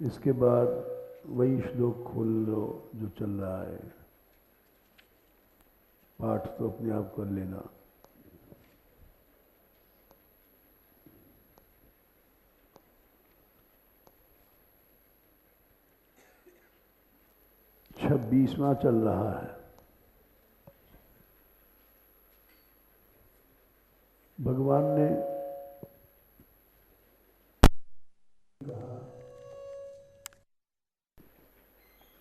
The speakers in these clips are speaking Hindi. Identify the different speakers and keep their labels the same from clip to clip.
Speaker 1: इसके बाद वही श्लोक खोल लो जो चल रहा है, पाठ तो अपने आप कर लेना। छब्बीसवां चल रहा है। भगवान ने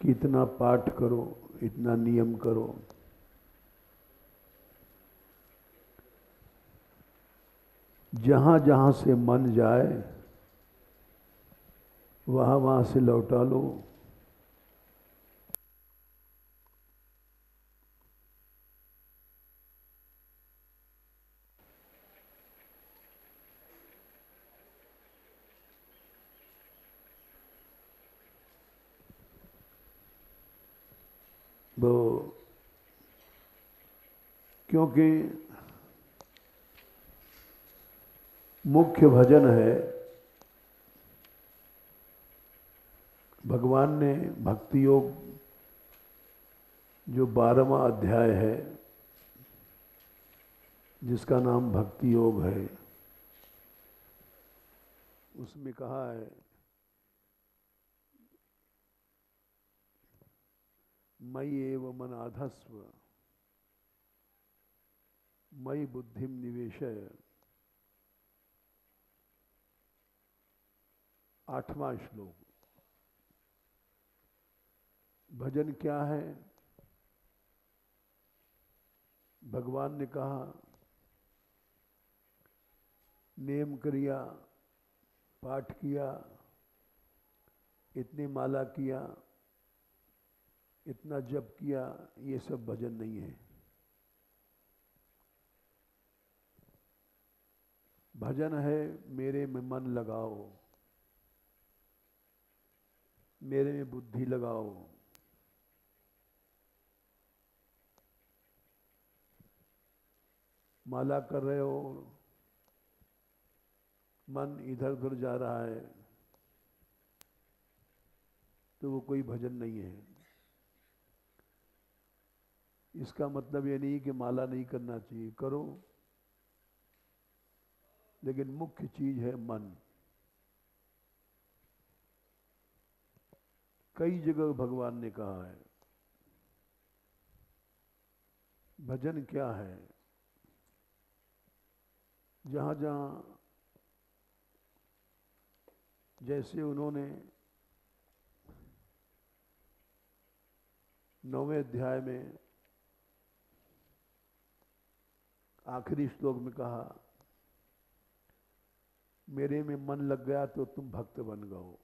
Speaker 1: कि इतना पाठ करो, इतना नियम करो। जहां जहां से मन जाए वहां वहां से लौटा लो। वो क्योंकि मुख्य भजन है। भगवान ने भक्ति योग जो 12वां अध्याय है, जिसका नाम भक्ति योग है, उसमें कहा है मयि एव मनाधस्व मयि बुद्धिम निवेशय। 8वां श्लोक। भजन क्या है? भगवान ने कहा नेम क्रिया, पाठ किया, इतनी माला किया, इतना जप किया, ये सब भजन नहीं है। भजन है मेरे में मन लगाओ, मेरे में बुद्धि लगाओ। माला कर रहे हो, मन इधर उधर जा रहा है, तो वो कोई भजन नहीं है। इसका मतलब ये नहीं कि माला नहीं करना चाहिए, करो, लेकिन मुख्य चीज है मन। कई जगह भगवान ने कहा है भजन क्या है। जहां जहां जैसे उन्होंने 9वें अध्याय में आखिरी श्लोक में कहा मेरे में मन लग गया तो तुम भक्त बन गए।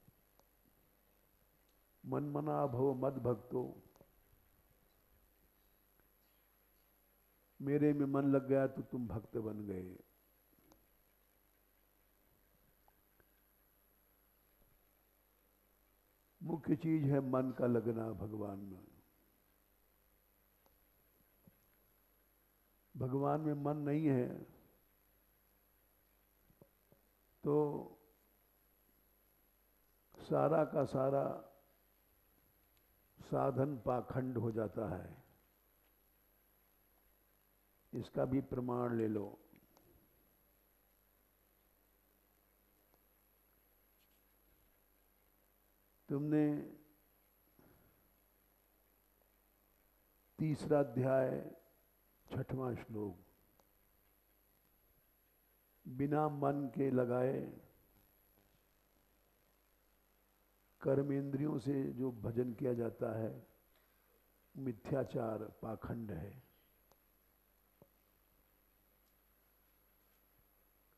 Speaker 1: मन मना भव मद भक्तो, मेरे में मन लग गया तो तुम भक्त बन गए। मुख्य चीज है मन का लगना भगवान में। भगवान में मन नहीं है तो सारा का सारा साधन पाखंड हो जाता है। इसका भी प्रमाण ले लो। तुमने 3रा अध्याय 6वां श्लोक, बिना मन के लगाए कर्मेंद्रियों से जो भजन किया जाता है मिथ्याचार पाखंड है।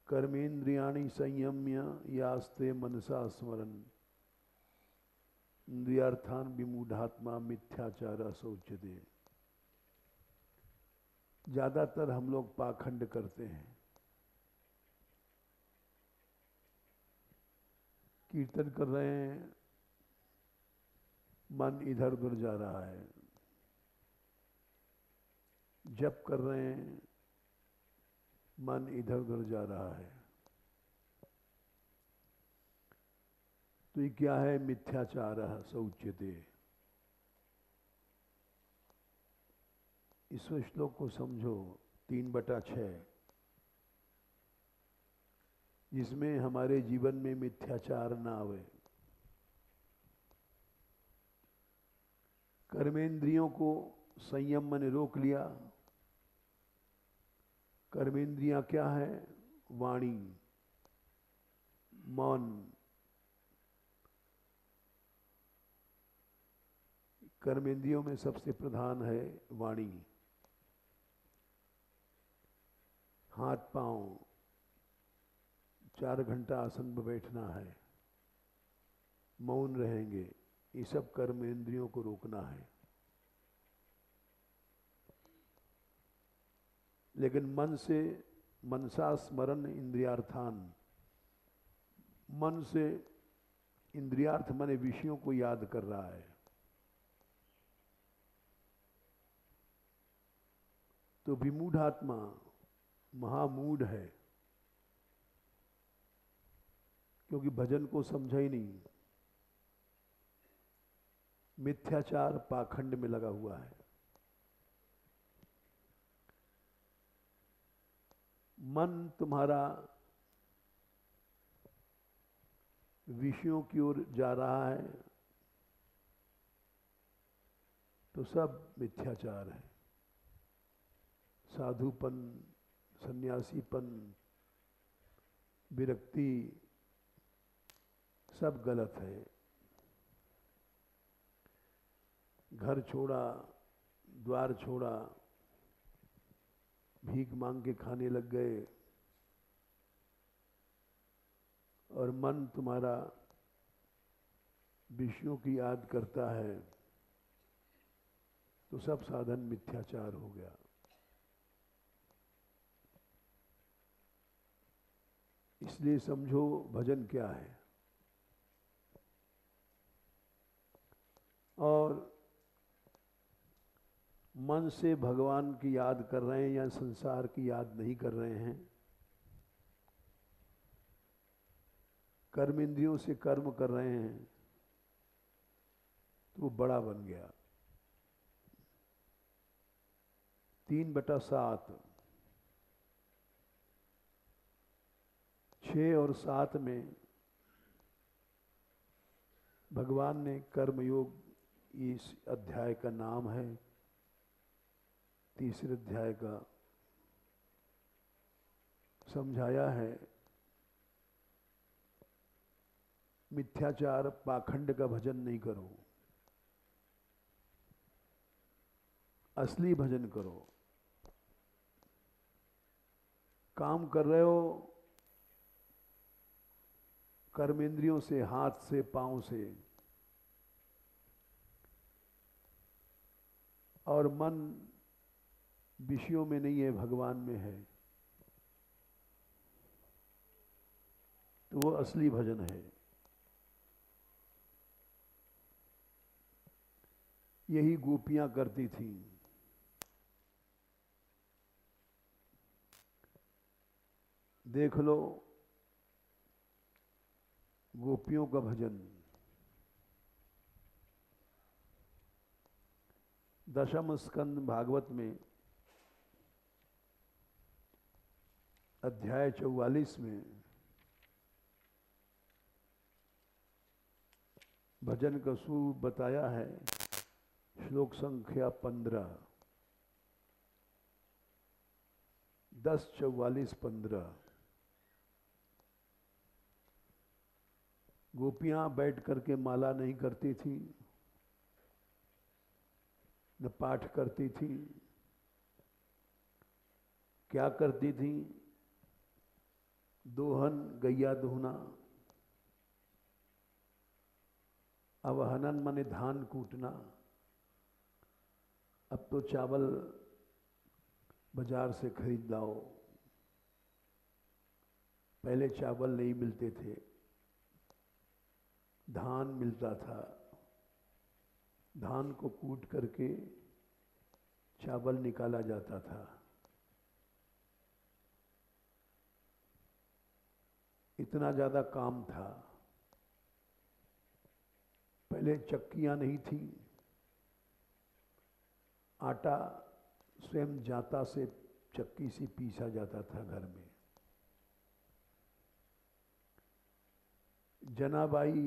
Speaker 1: कर्मेंद्रियाणि संयम्य यास्ते मनसा स्मरन इंद्रियार्थान विमूढ़ात्मा मिथ्याचार असोच्यते। ज्यादातर हम लोग पाखंड करते हैं। कीर्तन कर रहे हैं, मन इधर उधर जा रहा है। जप कर रहे हैं, मन इधर उधर जा रहा है। तो ये क्या है? मिथ्याचारः स उच्यते। इस श्लोक को समझो, 3/6, जिसमें हमारे जीवन में मिथ्याचार ना आवे। कर्मेंद्रियों को संयम ने रोक लिया। कर्मेंद्रियां क्या है? वाणी, मौन। कर्मेंद्रियों में सबसे प्रधान है वाणी। हाथ पांव, 4 घंटा आसन पर बैठना है, मौन रहेंगे, ये सब कर्मेंद्रियों को रोकना है। लेकिन मन से, मनसा स्मरण इंद्रियार्थान, मन से इंद्रियार्थ माने विषयों को याद कर रहा है, तो विमूढ़ात्मा महामूढ़ है, क्योंकि भजन को समझा ही नहीं, मिथ्याचार पाखंड में लगा हुआ है। मन तुम्हारा विषयों की ओर जा रहा है तो सब मिथ्याचार है। साधुपन, सन्यासीपन, विरक्ति, सब गलत है। घर छोड़ा, द्वार छोड़ा, भीख मांग के खाने लग गए, और मन तुम्हारा विषयों की याद करता है, तो सब साधन मिथ्याचार हो गया। इसलिए समझो भजन क्या है। और मन से भगवान की याद कर रहे हैं या संसार की याद नहीं कर रहे हैं, कर्म इंद्रियों से कर्म कर रहे हैं, तो वो बड़ा बन गया। 3/7, 6 और 7 में भगवान ने कर्मयोग, इस अध्याय का नाम है, तीसरे अध्याय का समझाया है। मिथ्याचार पाखंड का भजन नहीं करो, असली भजन करो। काम कर रहे हो कर्मेंद्रियों से, हाथ से, पांव से, और मन विषयों में नहीं है, भगवान में है, तो वो असली भजन है। यही गोपियां करती थीं। देख लो गोपियों का भजन। दशम स्कंद भागवत में अध्याय 44 में भजन का स्वरूप बताया है। श्लोक संख्या 15, 10, 44, 15। गोपियां बैठ करके माला नहीं करती थी, न पाठ करती थी। क्या करती थी? दोहन, गैया दोहना। अवहनन माने धान कूटना। अब तो चावल बाजार से खरीद लाओ, पहले चावल नहीं मिलते थे, धान मिलता था। धान को कूट करके चावल निकाला जाता था। इतना ज़्यादा काम था। पहले चक्कियां नहीं थी, आटा स्वयं जाता से चक्की से पीसा जाता था घर में। जनाबाई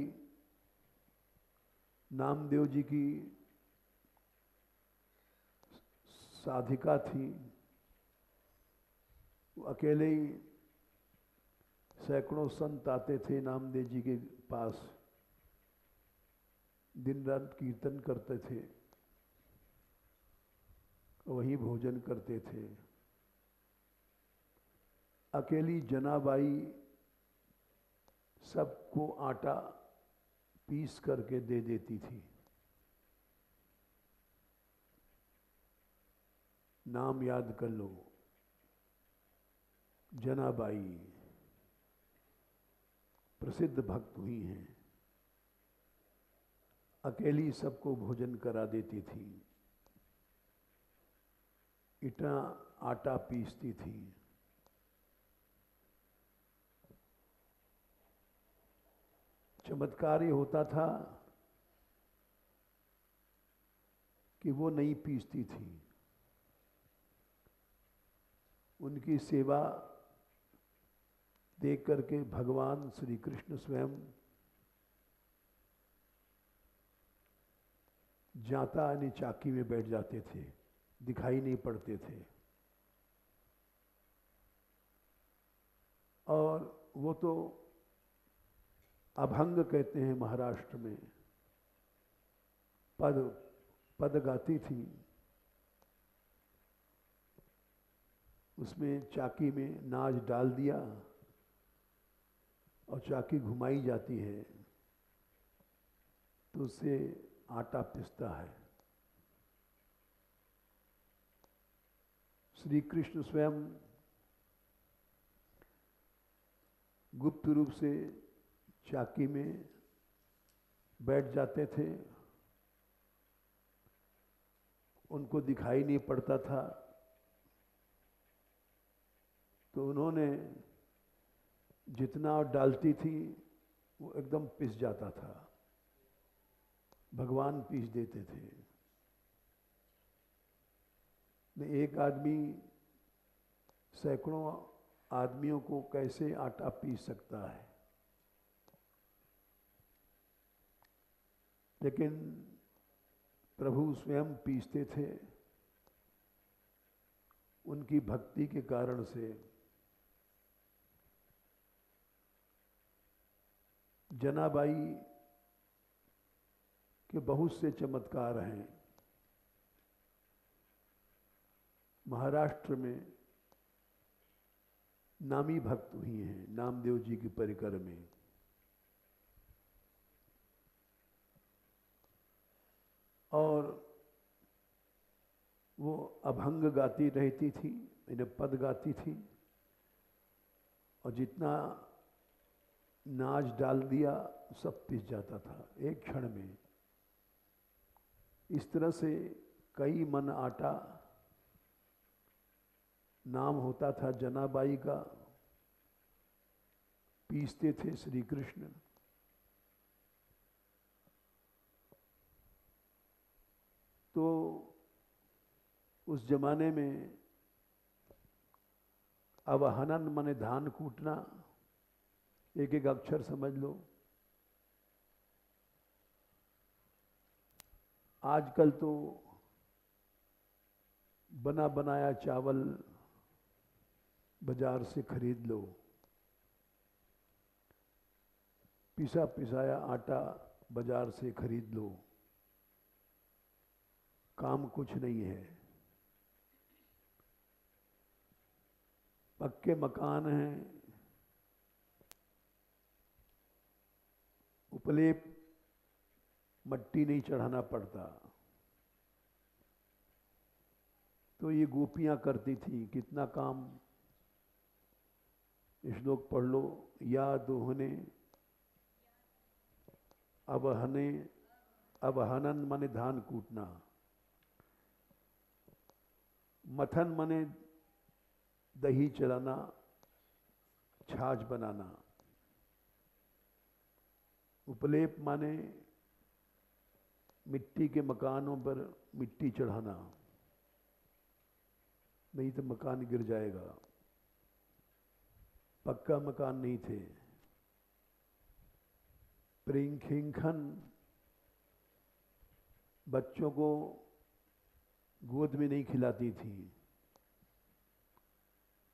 Speaker 1: नामदेव जी की साधिका थी। वो अकेले ही सैकड़ों संत आते थे नामदेव जी के पास, दिन रात कीर्तन करते थे, वहीं भोजन करते थे। अकेली जनाबाई सबको आटा पीस करके दे देती थी। नाम याद कर लो, जनाबाई प्रसिद्ध भक्त हुई हैं। अकेली सबको भोजन करा देती थी, इतना आटा पीसती थी। चमत्कार ये होता था कि वो नहीं पीसती थी, उनकी सेवा देख करके भगवान श्री कृष्ण स्वयं जाता यानी चाकी में बैठ जाते थे, दिखाई नहीं पड़ते थे। और वो तो अभंग कहते हैं महाराष्ट्र में, पद गाती थी। उसमें चाकी में नाज डाल दिया और चाकी घुमाई जाती है तो उससे आटा पिसता है। श्री कृष्ण स्वयं गुप्त रूप से चाकी में बैठ जाते थे, उनको दिखाई नहीं पड़ता था, तो उन्होंने जितना डालती थी वो एकदम पिस जाता था, भगवान पीस देते थे। एक आदमी सैकड़ों आदमियों को कैसे आटा पीस सकता है? लेकिन प्रभु स्वयं पीसते थे। उनकी भक्ति के कारण से जनाबाई के बहुत से चमत्कार हैं। महाराष्ट्र में नामी भक्त हुई हैं नामदेव जी की परिकर में। और वो अभंग गाती रहती थी, इन्हें पद गाती थी, और जितना नाच डाल दिया सब पिस जाता था एक क्षण में। इस तरह से कई मन आटा नाम होता था जनाबाई का, पीसते थे श्री कृष्ण। तो उस जमाने में अवहनन माने धान कूटना, एक एक अक्षर समझ लो। आजकल तो बना बनाया चावल बाजार से खरीद लो, पिसा पिसाया आटा बाजार से खरीद लो, काम कुछ नहीं है। पक्के मकान हैं, उपलेप मट्टी नहीं चढ़ाना पड़ता। तो ये गोपियां करती थी कितना काम। श्लोक पढ़ लो, या दोहने अवहने, अवहनन माने धान कूटना, मथन माने दही चलाना, छाछ बनाना, उपलेप माने मिट्टी के मकानों पर मिट्टी चढ़ाना, नहीं तो मकान गिर जाएगा। पक्का मकान नहीं थे। प्रिंखिंखन बच्चों को गोद में नहीं खिलाती थी,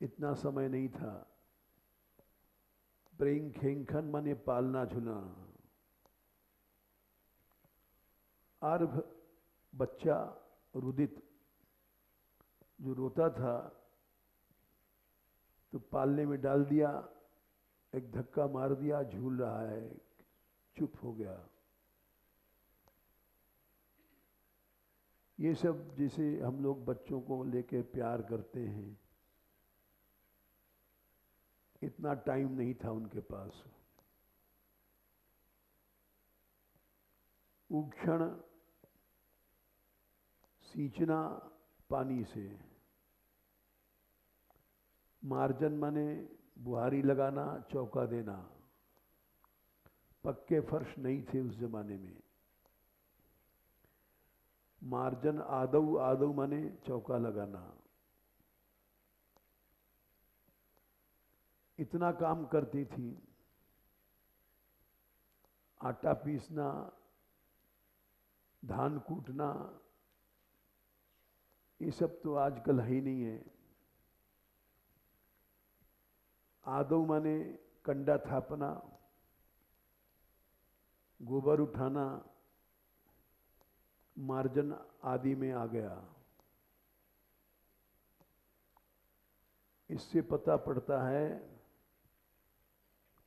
Speaker 1: इतना समय नहीं था। प्रिंखिंखन माने पालना झुलना। अर्भ बच्चा रुदित जो रोता था तो पालने में डाल दिया, एक धक्का मार दिया, झूल रहा है, चुप हो गया। ये सब जैसे हम लोग बच्चों को लेके प्यार करते हैं, इतना टाइम नहीं था उनके पास। उक्षण सींचना पानी से, मार्जन माने बुहारी लगाना, चौका देना। पक्के फर्श नहीं थे उस जमाने में। मार्जन आदऊ, आदऊ माने चौका लगाना। इतना काम करती थी। आटा पीसना, धान कूटना, ये सब तो आजकल है ही नहीं है। आदऊ माने कंडा थापना, गोबर उठाना, मार्जन आदि में आ गया। इससे पता पड़ता है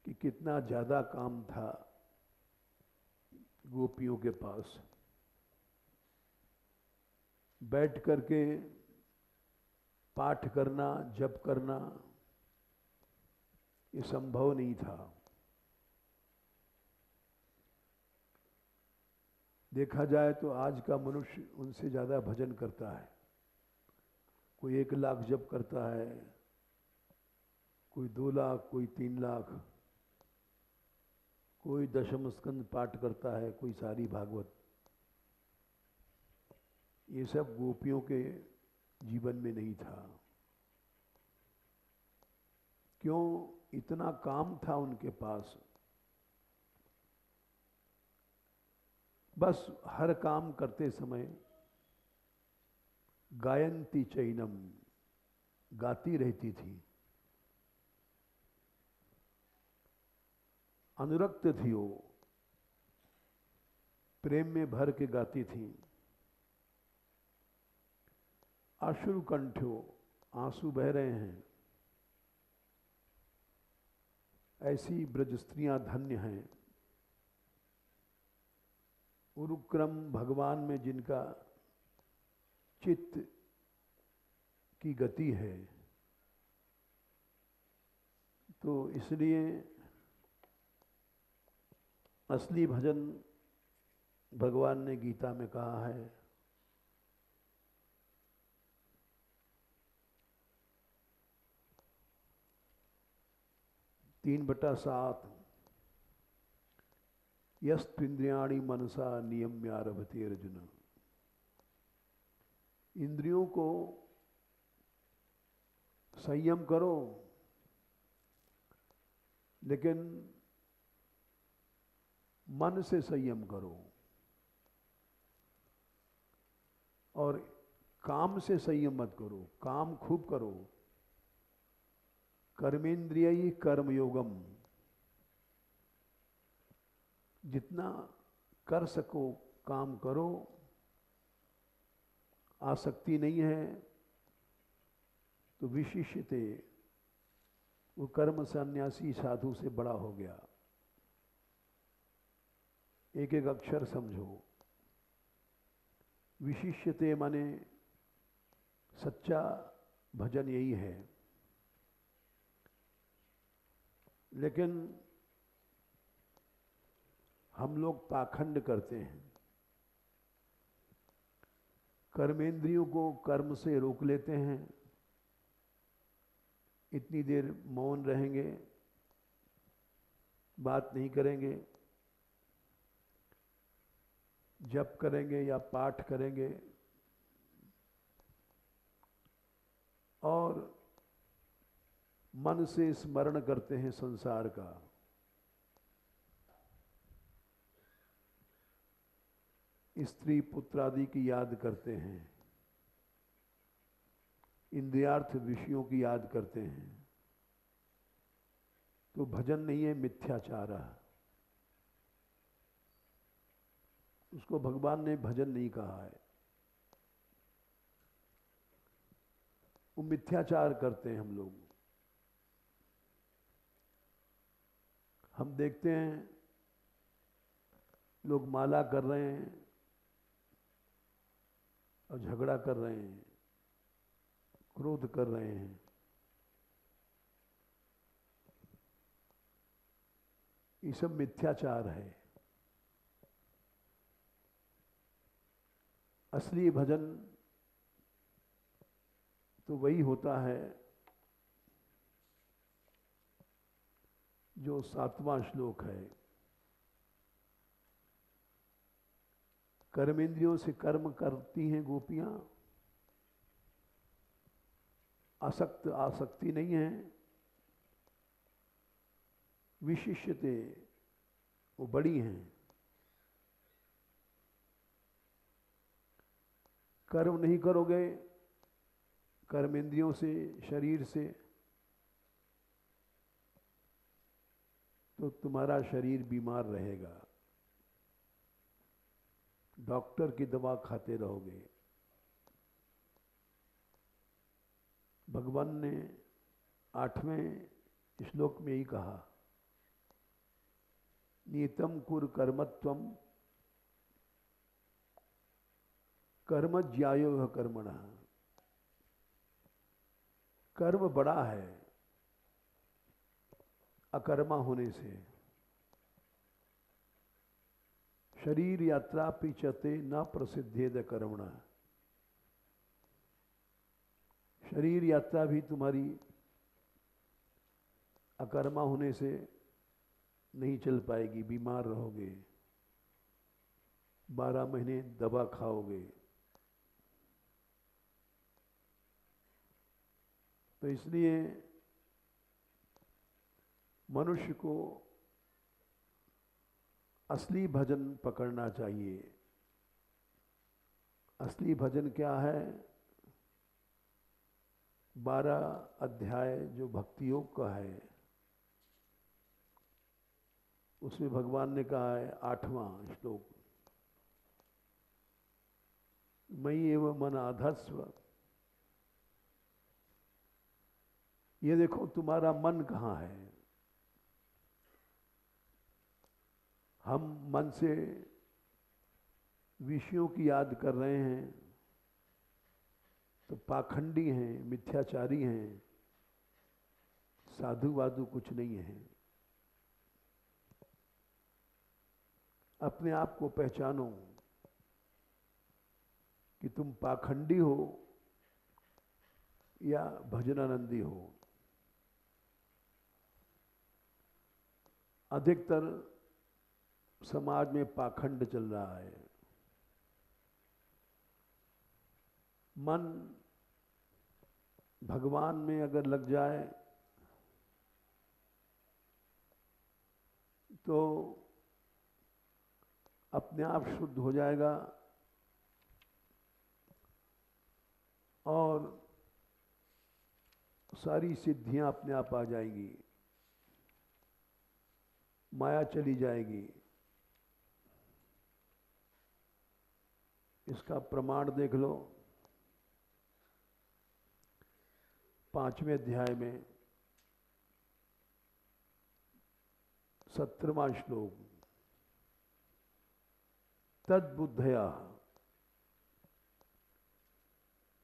Speaker 1: कि कितना ज्यादा काम था गोपियों के पास। बैठ करके पाठ करना, जप करना, ये संभव नहीं था। देखा जाए तो आज का मनुष्य उनसे ज्यादा भजन करता है। कोई 1 लाख जप करता है, कोई 2 लाख, कोई 3 लाख, कोई दशम स्कंद पाठ करता है, कोई सारी भागवत। ये सब गोपियों के जीवन में नहीं था। क्यों? इतना काम था उनके पास। बस हर काम करते समय गायंती चैनम, गाती रहती थी। अनुरक्त थी वो, प्रेम में भर के गाती थी। अश्रु कंठो, आंसू बह रहे हैं। ऐसी ब्रज स्त्रियां धन्य हैं। उरुक्रम भगवान में जिनका चित्त की गति है, तो इसलिए असली भजन भगवान ने गीता में कहा है, 3/7 यस्त्विंद्रियाणि मनसा नियम्यारभते अर्जुन। इंद्रियों को संयम करो, लेकिन मन से संयम करो। और काम से संयम मत करो, काम खूब करो। कर्मेंद्रिय कर्मयोगम, जितना कर सको काम करो। आसक्ति नहीं है तो विशिष्यते, वो कर्म सन्यासी साधु से बड़ा हो गया। एक एक अक्षर समझो। विशिष्यते माने सच्चा भजन यही है। लेकिन हम लोग पाखंड करते हैं, कर्मेंद्रियों को कर्म से रोक लेते हैं। इतनी देर मौन रहेंगे, बात नहीं करेंगे। जप करेंगे या पाठ करेंगे और मन से स्मरण करते हैं संसार का, स्त्री पुत्र आदि की याद करते हैं, इंद्रियार्थ विषयों की याद करते हैं, तो भजन नहीं है, मिथ्याचार है। उसको भगवान ने भजन नहीं कहा है, वो मिथ्याचार करते हैं हम लोग। हम देखते हैं लोग माला कर रहे हैं और झगड़ा कर रहे हैं, क्रोध कर रहे हैं। ये सब मिथ्याचार है। असली भजन तो वही होता है जो 7वां श्लोक है। कर्मेंद्रियों से कर्म करती हैं गोपियां, आसक्ति नहीं है, विशिष्यते वो बड़ी हैं। कर्म नहीं करोगे कर्मेंद्रियों से, शरीर से, तो तुम्हारा शरीर बीमार रहेगा, डॉक्टर की दवा खाते रहोगे। भगवान ने 8वें श्लोक में ही कहा, नियतम कुर कर्मत्वम कर्म ज्यायो कर्मणः। कर्म बड़ा है अकर्मा होने से। शरीर यात्रा पिचते न प्रसिद्धेद कर्मणा। शरीर यात्रा भी तुम्हारी अकर्मा होने से नहीं चल पाएगी, बीमार रहोगे, 12 महीने दवा खाओगे। तो इसलिए मनुष्य को असली भजन पकड़ना चाहिए। असली भजन क्या है? 12 अध्याय जो भक्ति योग का है, उसमें भगवान ने कहा है 8वां श्लोक, मयि एव मन आधस्व। ये देखो तुम्हारा मन कहाँ है। हम मन से विषयों की याद कर रहे हैं तो पाखंडी हैं, मिथ्याचारी हैं, साधु वाधु कुछ नहीं है। अपने आप को पहचानो कि तुम पाखंडी हो या भजनानंदी हो। अधिकतर समाज में पाखंड चल रहा है। मन भगवान में अगर लग जाए तो अपने आप शुद्ध हो जाएगा और सारी सिद्धियां अपने आप आ जाएंगी, माया चली जाएगी। इसका प्रमाण देख लो 5वें अध्याय में 17वां श्लोक, तद्बुद्धया।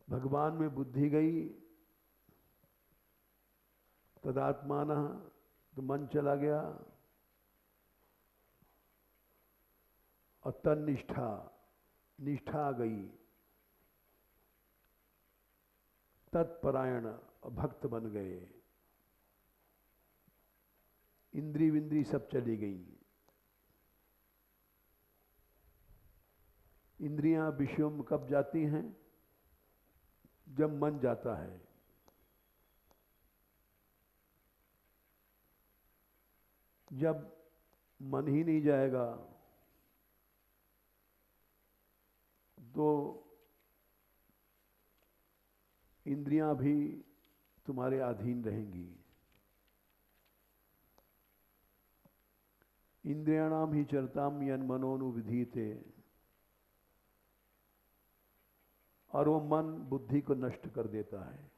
Speaker 1: भगवान में बुद्धि गई, तदात्मान, तो मन चला गया, और तन्निष्ठा, निष्ठा आ गई, तत्परायण, भक्त बन गए, इंद्री विंद्री सब चली गई। इंद्रियां विषयों में कब जाती हैं? जब मन जाता है। जब मन ही नहीं जाएगा तो इंद्रियां भी तुम्हारे अधीन रहेंगी। इंद्रियाणाम ही चरताम यन मनोनुविधीयते। और वो मन बुद्धि को नष्ट कर देता है।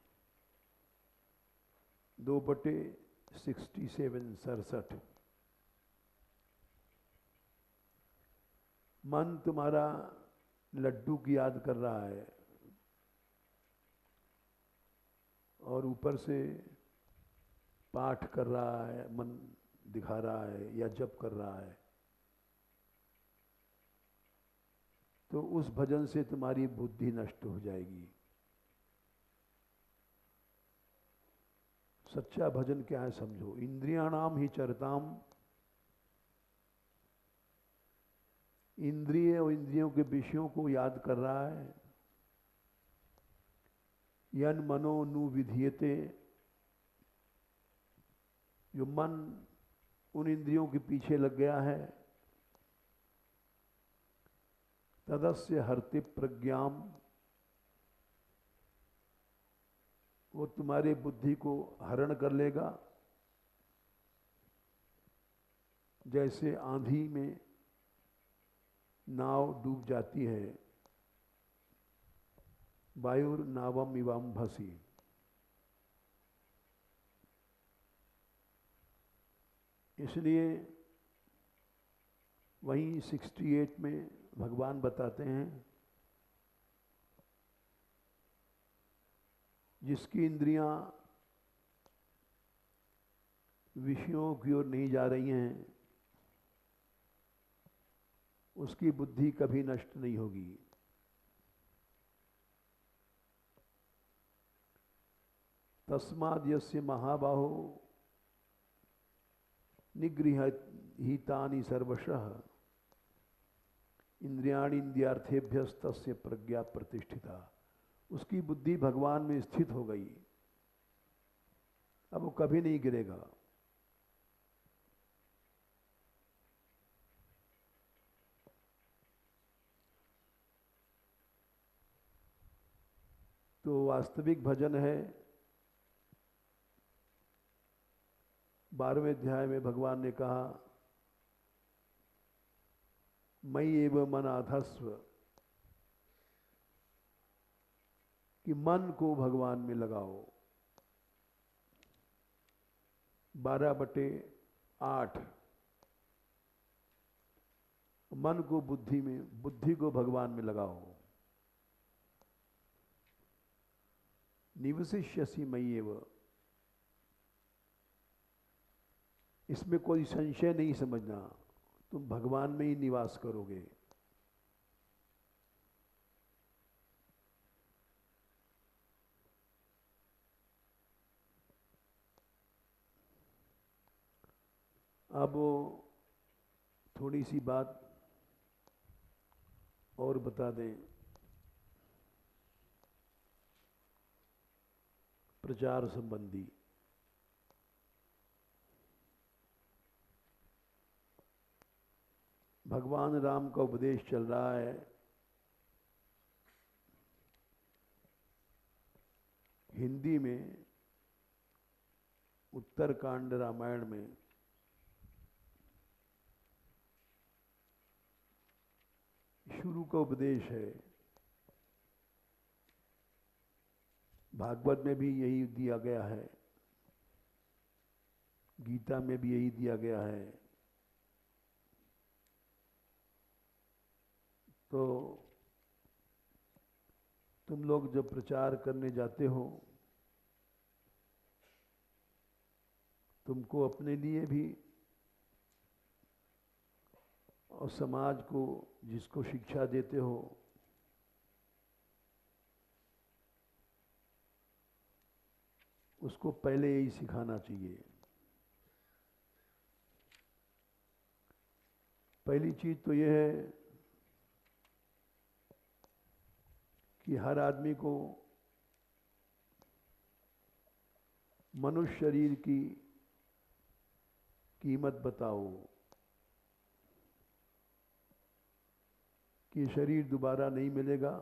Speaker 1: 2/67 मन तुम्हारा लड्डू की याद कर रहा है और ऊपर से पाठ कर रहा है, मन दिखा रहा है या जप कर रहा है, तो उस भजन से तुम्हारी बुद्धि नष्ट हो जाएगी। सच्चा भजन क्या है समझो। इंद्रियाणाम ही चरताम, इंद्रिय और इंद्रियों के विषयों को याद कर रहा है। यन मनोनुविधीयते, जो मन उन इंद्रियों के पीछे लग गया है। तदस्य हर्ति प्रज्ञाम, वो तुम्हारी बुद्धि को हरण कर लेगा। जैसे आंधी में नाव डूब जाती है, वायुर नावम इवाम भसी। इसलिए वहीं 68 में भगवान बताते हैं, जिसकी इंद्रियां विषयों की ओर नहीं जा रही हैं, उसकी बुद्धि कभी नष्ट नहीं होगी। तस्माद् यस्य महाबाहो निगृहीतानि सर्वशः इंद्रियाणि इंद्रियार्थेभ्यस्तस्य प्रज्ञा प्रतिष्ठिता। उसकी बुद्धि भगवान में स्थित हो गई, अब वो कभी नहीं गिरेगा। तो वास्तविक भजन है 12वें अध्याय में भगवान ने कहा, मयि एव मनाधस्व, कि मन को भगवान में लगाओ। 12/8 मन को बुद्धि में, बुद्धि को भगवान में लगाओ। निवसिष्यसि मयि एव, इसमें कोई संशय नहीं समझना, तुम भगवान में ही निवास करोगे। अब थोड़ी सी बात और बता दें प्रचार संबंधी। भगवान राम का उपदेश चल रहा है। हिंदी में उत्तरकांड रामायण में शुरू का उपदेश है। भागवत में भी यही दिया गया है, गीता में भी यही दिया गया है। तो तुम लोग जब प्रचार करने जाते हो, तुमको अपने लिए भी और समाज को जिसको शिक्षा देते हो, उसको पहले यही सिखाना चाहिए। पहली चीज तो यह है कि हर आदमी को मनुष्य शरीर की कीमत बताओ कि शरीर दोबारा नहीं मिलेगा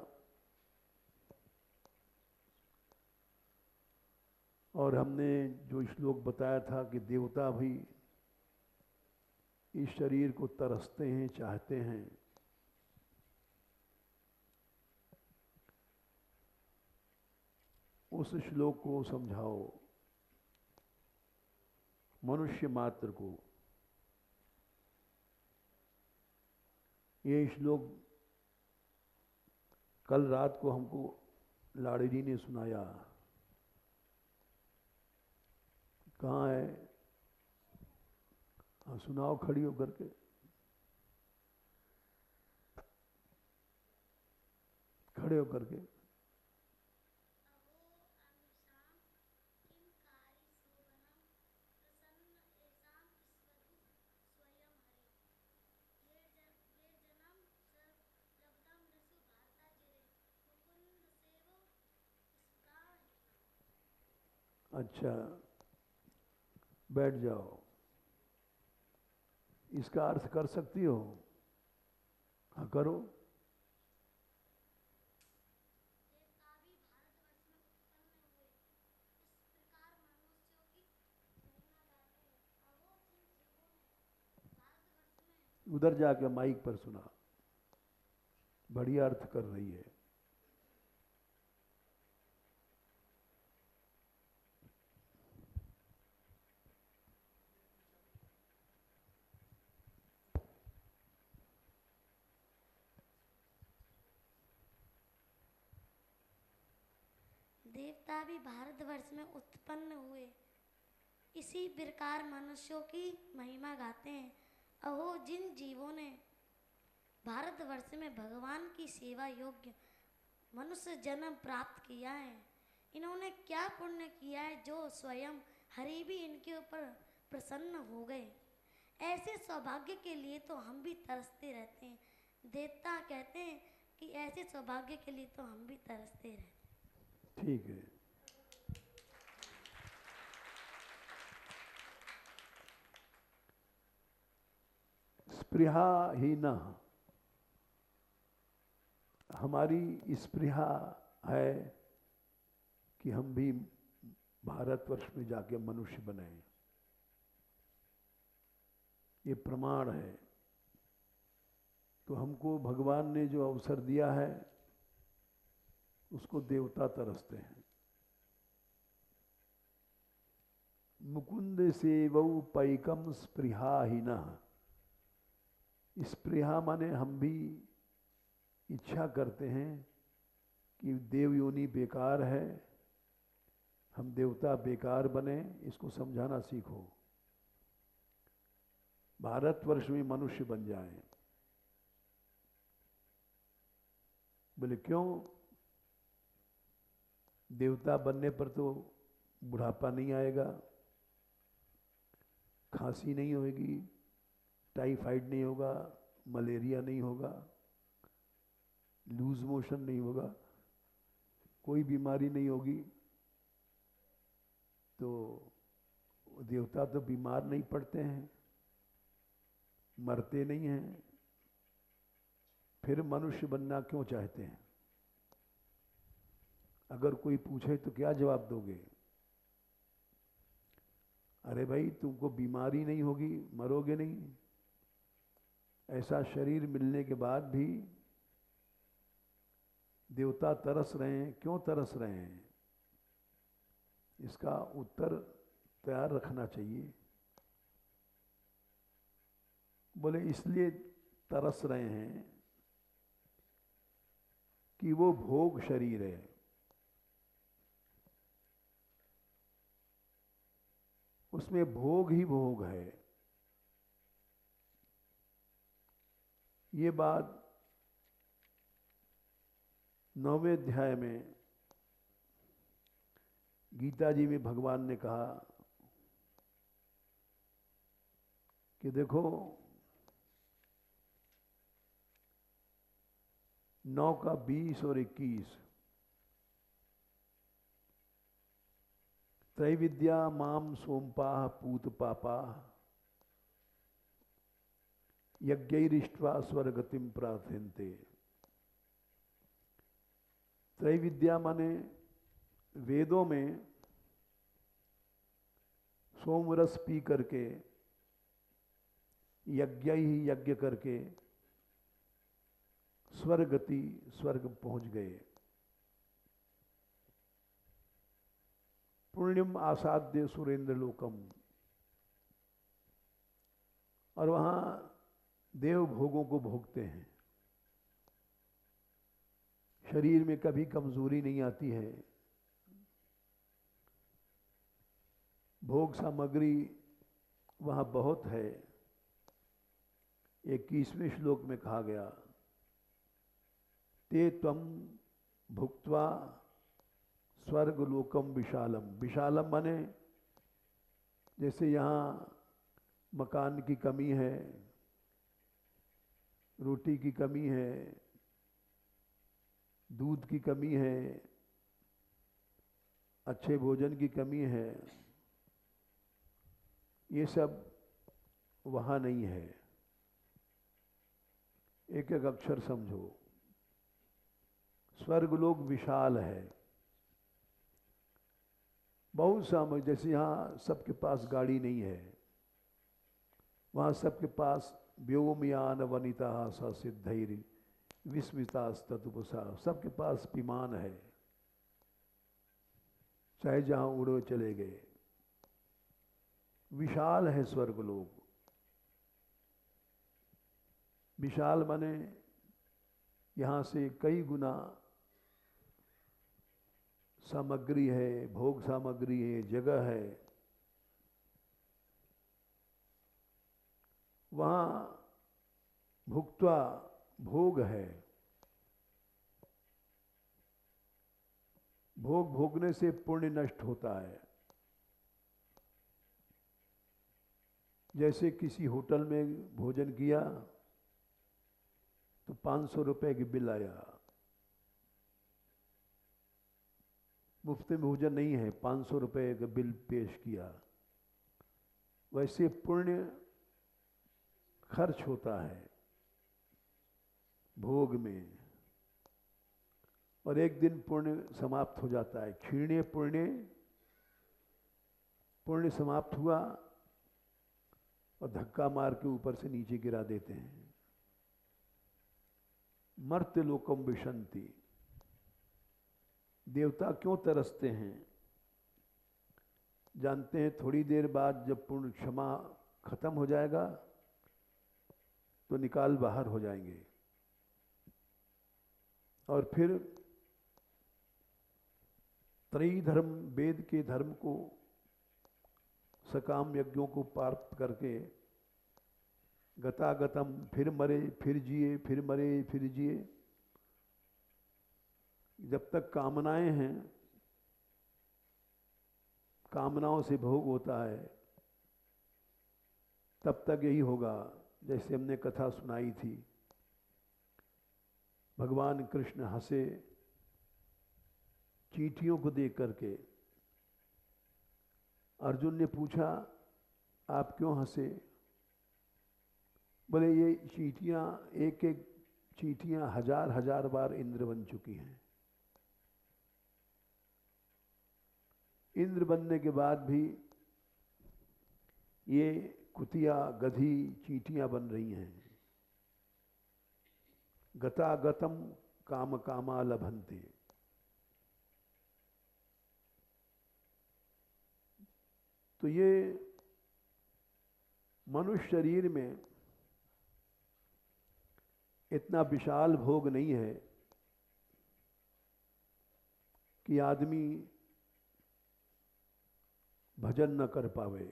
Speaker 1: और हमने जो श्लोक बताया था कि देवता भी इस शरीर को तरसते हैं, चाहते हैं। उस श्लोक को समझाओ मनुष्य मात्र को। ये श्लोक कल रात को हमको लाड़ी जी ने सुनाया। कहाँ है? हाँ सुनाओ खड़ी होकर के। खड़े होकर के। अच्छा बैठ जाओ। इसका अर्थ कर सकती हो? हाँ करो। उधर जाके माइक पर सुना। बढ़िया अर्थ कर रही है।
Speaker 2: देवता भी भारतवर्ष में उत्पन्न हुए, इसी प्रकार मनुष्यों की महिमा गाते हैं। अहो जिन जीवों ने भारतवर्ष में भगवान की सेवा योग्य मनुष्य जन्म प्राप्त किया है, इन्होंने क्या पुण्य किया है जो स्वयं हरि भी इनके ऊपर प्रसन्न हो गए। ऐसे सौभाग्य के लिए तो हम भी तरसते रहते हैं। देवता कहते हैं कि ऐसे सौभाग्य के लिए तो हम भी तरसते रहते हैं।
Speaker 1: ठीक है। स्पृहा ही न, हमारी स्पृहा है कि हम भी भारतवर्ष में जाके मनुष्य बने। ये प्रमाण है। तो हमको भगवान ने जो अवसर दिया है उसको देवता तरसते हैं। मुकुंद सेवौ पैकम स्पृहाहीनः। स्पृहा माने हम भी इच्छा करते हैं कि देव योनि बेकार है, हम देवता बेकार बने। इसको समझाना सीखो। भारतवर्ष में मनुष्य बन जाएं। बोले क्यों? देवता बनने पर तो बुढ़ापा नहीं आएगा, खांसी नहीं होगी, टाइफाइड नहीं होगा, मलेरिया नहीं होगा, लूज मोशन नहीं होगा, कोई बीमारी नहीं होगी। तो देवता तो बीमार नहीं पड़ते हैं, मरते नहीं हैं, फिर मनुष्य बनना क्यों चाहते हैं? अगर कोई पूछे तो क्या जवाब दोगे? अरे भाई तुमको बीमारी नहीं होगी, मरोगे नहीं। ऐसा शरीर मिलने के बाद भी देवता तरस रहे हैं। क्यों तरस रहे हैं? इसका उत्तर तैयार रखना चाहिए। बोले इसलिए तरस रहे हैं कि वो भोग शरीर है। उसमें भोग ही भोग है। ये बात 9वें अध्याय में गीता जी में भगवान ने कहा कि देखो 9 का 20 और 21 त्रैविद्या माम सोमपा पूत पापा यज्ञैरिष्ट्वा स्वर्गतिम प्रार्थयन्ते। त्रैविद्या माने वेदों में सोमरस पी करके यज्ञ ही यज्ञ करके स्वर्गति स्वर्ग पहुंच गए। पुण्यम आसाद्य सुरेंद्र लोकम, और वहां देव भोगों को भोगते हैं। शरीर में कभी कमजोरी नहीं आती है। भोग सामग्री वहां बहुत है। 21वें श्लोक में कहा गया, ते त्वं भुक्त्वा स्वर्गलोकम विशालम। विशालम माने जैसे यहाँ मकान की कमी है, रोटी की कमी है, दूध की कमी है, अच्छे भोजन की कमी है, ये सब वहाँ नहीं है। एक एक अक्षर समझो। स्वर्गलोक विशाल है, बहुत सामग्री। जैसे यहाँ सबके पास गाड़ी नहीं है, वहाँ सबके पास व्योमयान वनिता स सिद्धैर विस्मितास्तुपुषा, सबके पास विमान है, चाहे जहाँ उड़ो चले गए। विशाल है स्वर्गलोक। विशाल माने यहाँ से कई गुना सामग्री है, भोग सामग्री है, जगह है। वहाँ भुक्त्वा भोग है। भोग भोगने से पुण्य नष्ट होता है। जैसे किसी होटल में भोजन किया तो 500 रुपए की बिल आया। मुफ्त में भोजन नहीं है, 500 रुपए का बिल पेश किया। वैसे पुण्य खर्च होता है भोग में, और एक दिन पुण्य समाप्त हो जाता है। क्षीणे पुण्य, पुण्य समाप्त हुआ और धक्का मार के ऊपर से नीचे गिरा देते हैं। मर्त्य लोकम विशंति। देवता क्यों तरसते हैं? जानते हैं थोड़ी देर बाद जब पुण्य क्षमा खत्म हो जाएगा तो निकाल बाहर हो जाएंगे, और फिर त्रयी धर्म, वेद के धर्म को, सकाम यज्ञों को प्राप्त करके गतागतम, फिर मरे फिर जिए, फिर मरे फिर जिए। जब तक कामनाएं हैं, कामनाओं से भोग होता है, तब तक यही होगा। जैसे हमने कथा सुनाई थी, भगवान कृष्ण हंसे चींटियों को देख करके। अर्जुन ने पूछा, आप क्यों हंसे? बोले, ये चींटियां, एक एक चींटियां हजार हजार बार इंद्र बन चुकी हैं। इंद्र बनने के बाद भी ये कुतिया, गधी, चींटियां बन रही हैं। गतागतम काम कामा लभन्ते। तो ये मनुष्य शरीर में इतना विशाल भोग नहीं है कि आदमी भजन न कर पावे।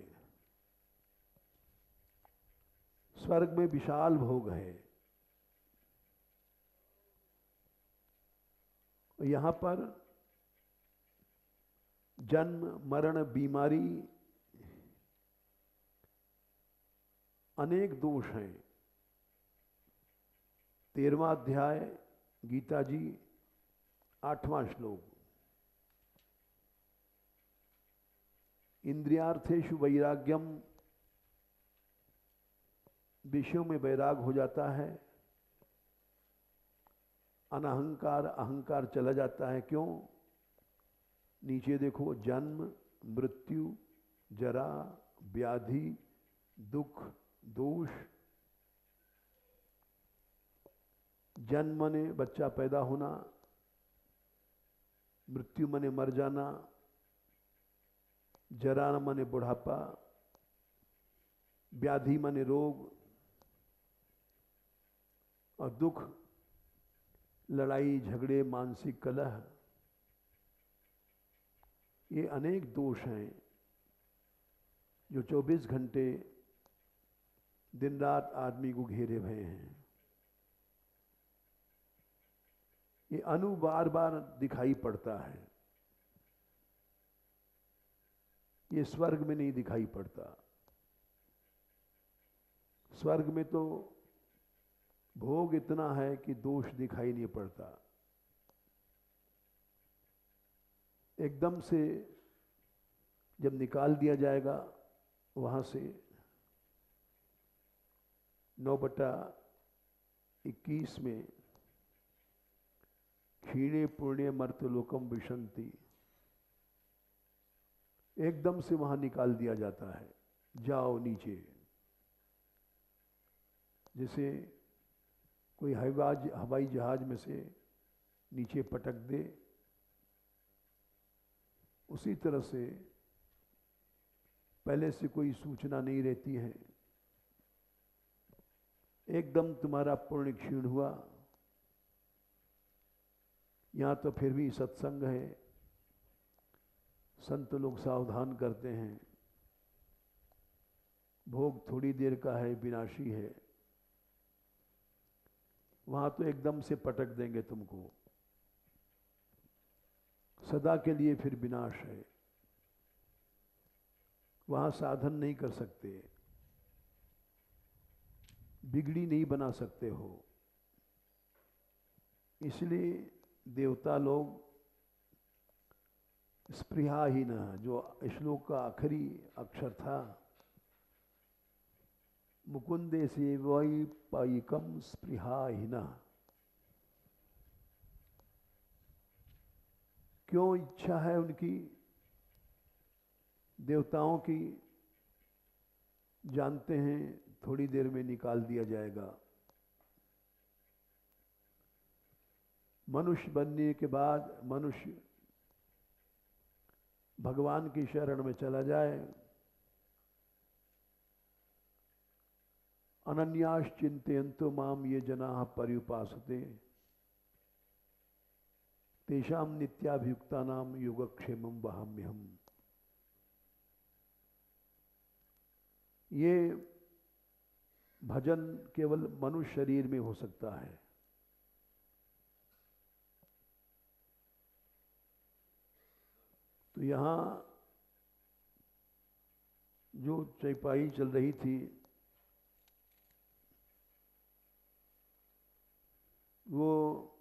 Speaker 1: स्वर्ग में विशाल भोग है। यहाँ पर जन्म, मरण, बीमारी, अनेक दोष हैं। 13वां अध्याय गीता जी 8वां श्लोक। इंद्रियार्थेषु वैराग्यम, विषयों में वैराग हो जाता है। अनहंकार, अहंकार चला जाता है। क्यों? नीचे देखो, जन्म, मृत्यु, जरा, व्याधि, दुख, दोष। जन्म माने बच्चा पैदा होना, मृत्यु माने मर जाना, जरा माने बुढ़ापा, व्याधि माने रोग, और दुख लड़ाई झगड़े मानसिक कलह। ये अनेक दोष हैं जो 24 घंटे दिन रात आदमी को घेरे हुए हैं। ये अनु बार बार दिखाई पड़ता है। ये स्वर्ग में नहीं दिखाई पड़ता। स्वर्ग में तो भोग इतना है कि दोष दिखाई नहीं पड़ता। एकदम से जब निकाल दिया जाएगा वहां से 9/21 में, क्षीणे पुण्य मर्तलोकम विशंति, एकदम से वहां निकाल दिया जाता है। जाओ नीचे। जैसे कोई हवाई जहाज में से नीचे पटक दे, उसी तरह से पहले से कोई सूचना नहीं रहती है। एकदम तुम्हारा पुण्य क्षीण हुआ। यहां तो फिर भी सत्संग है, संत लोग सावधान करते हैं। भोग थोड़ी देर का है, विनाशी है। वहां तो एकदम से पटक देंगे तुमको, सदा के लिए फिर विनाश है। वहां साधन नहीं कर सकते, बिगड़ी नहीं बना सकते हो। इसलिए देवता लोग स्पृहाहीन, जो श्लोक का आखिरी अक्षर था, मुकुंदे से वही पाइकम स्पृहाहीन। क्यों इच्छा है उनकी देवताओं की? जानते हैं थोड़ी देर में निकाल दिया जाएगा। मनुष्य बनने के बाद मनुष्य भगवान की शरण में चला जाए, अनन्यास चिंतयन्तो माम ये जनाः पर्युपासते तेषां नित्याभियुक्तानां योगक्षेमं वहाम्यहम्। ये भजन केवल मनुष्य शरीर में हो सकता है। तो यहां जो चौपाई चल रही थी, वो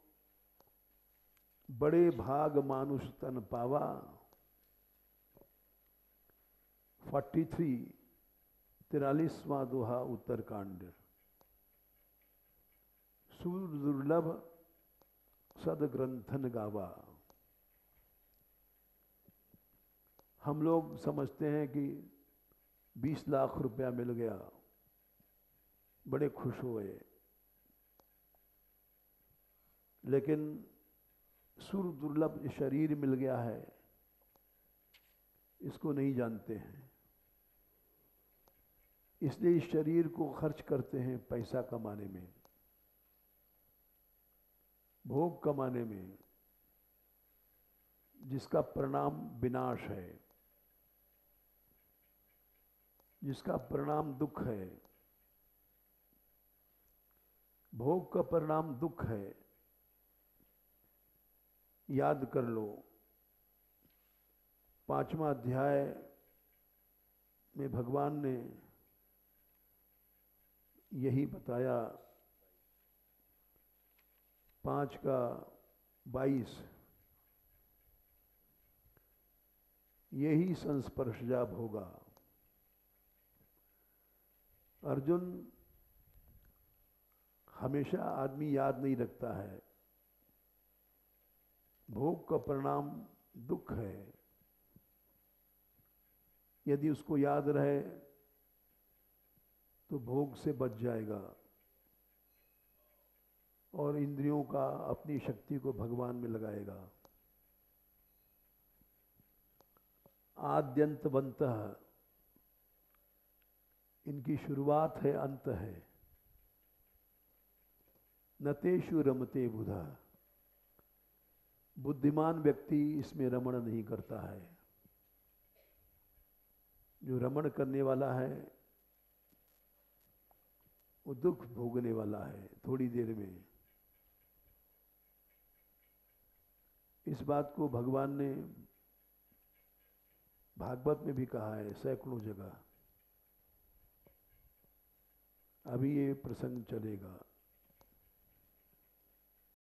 Speaker 1: बड़े भाग मानुष तन पावा, 43वां दोहा उत्तरकांड। सूर दुर्लभ सदग्रंथन गावा। हम लोग समझते हैं कि 20 लाख रुपया मिल गया, बड़े खुश हुए, लेकिन सुर दुर्लभ शरीर मिल गया है, इसको नहीं जानते हैं। इसलिए इस शरीर को खर्च करते हैं पैसा कमाने में, भोग कमाने में, जिसका परिणाम विनाश है, जिसका परिणाम दुख है। भोग का परिणाम दुख है। याद कर लो, 5वां अध्याय में भगवान ने यही बताया। 5 का 22, यही संस्पर्शजा भोगा। अर्जुन, हमेशा आदमी याद नहीं रखता है। भोग का परिणाम दुख है। यदि उसको याद रहे तो भोग से बच जाएगा और इंद्रियों का अपनी शक्ति को भगवान में लगाएगा। आद्यंतवंतः, इनकी शुरुआत है, अंत है। नतेषु रमते बुधा, बुद्धिमान व्यक्ति इसमें रमण नहीं करता है। जो रमण करने वाला है वो दुख भोगने वाला है थोड़ी देर में। इस बात को भगवान ने भागवत में भी कहा है सैकड़ों जगह। अभी ये प्रसंग चलेगा।